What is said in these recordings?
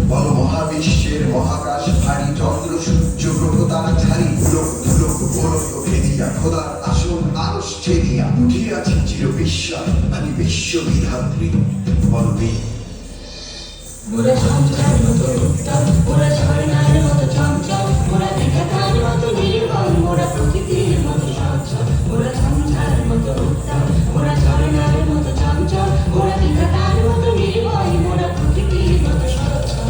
বল মহাবিশ্বের মহাকাশ ভারী চন্দ্র সূর্য গ্রহ তারা ঝাড়ি ধুলক ধুলক গোলক ভেদিয়া খোদার আসন আরশ ছেদিয়া উঠিয়াছি চির বিশ্বাস আমি বিশ্ববিধাত্রী বলবি মোরা সঞ্চার মতো উত্তম মোরা ঝর্ণার মতো চঞ্চল মোরা বিধাতার মতো নির্মল মোরা প্রকৃতির মতো সচ্ছল মোরা সঞ্চার মতো উত্তম মোরা ঝর্ণার মতো চঞ্চল মোরা বিধাতার মতো নির্মল মোরা প্রকৃতির মতো সচ্ছল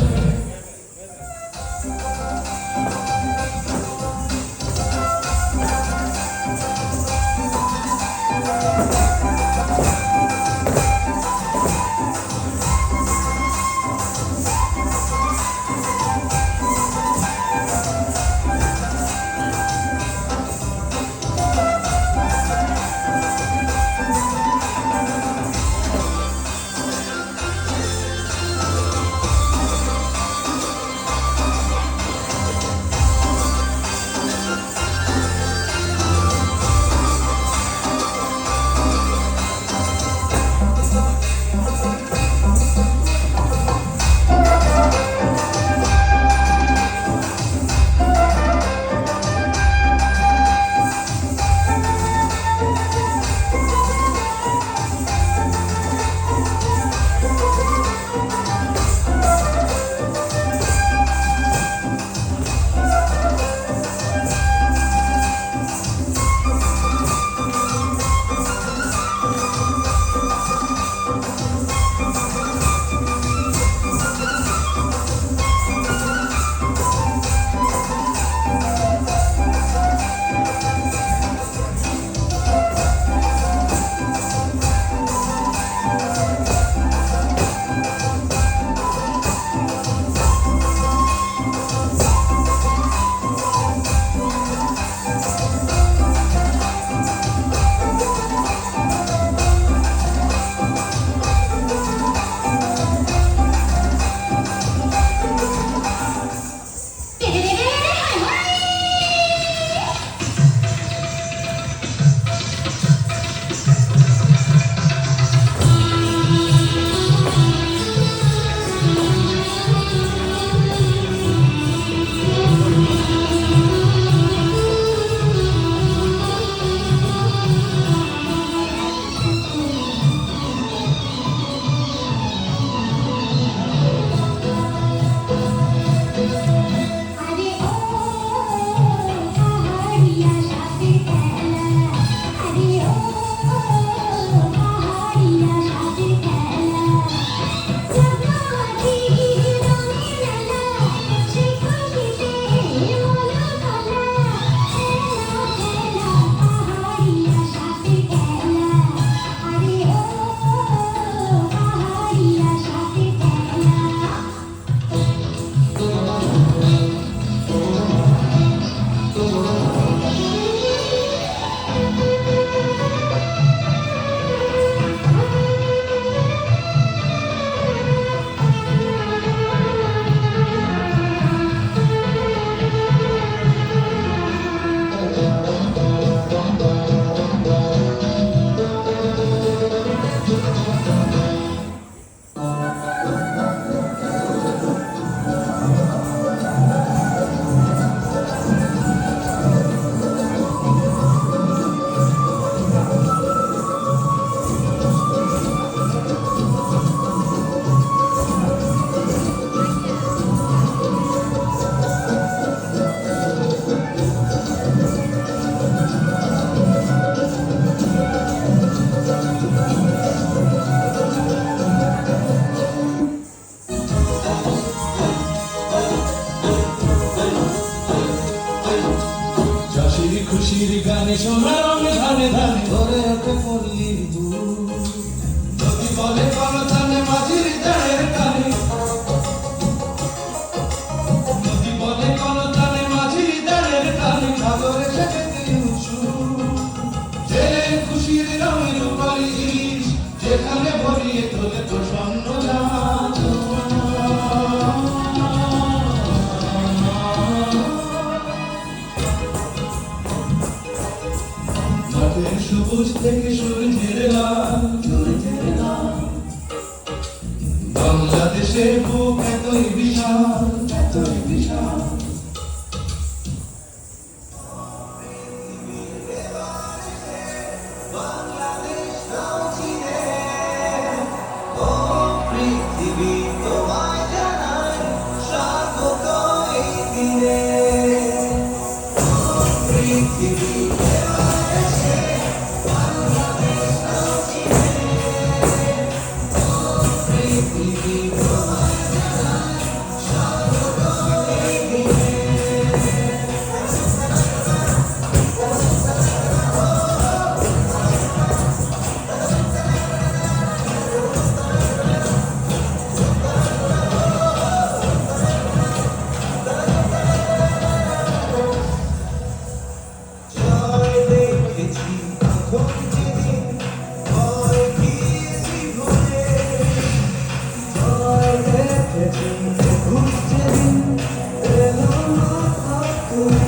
জ্বলে ওঠে পল্লীর বুক। নদী বলে কলতানে মাঝির দাঁড়ের কানে, নদী বলে কলতানে মাঝির দাঁড়ের কানে, সাগরে সেজেতে উৎসুক। জেলে খুশির রঙে রূপালী ইলিশ, যেখানে ভরিয়ে তোলে প্রসন্ন জাহাজ। মাঠের সবুজ থেকে সূর্যের লাল, বাংলাদেশের বুক এতই বিশাল, এতই বিশাল। পৃথিবী তোমায় জানাই স্বাগত এই দিনে। পৃথিবী জয় দেখেছি ঘটছে দিন, ভয় গিয়েছি ভুলে। জয় দেখেছি ঘটছে দিন, এলো মাথা তুলে।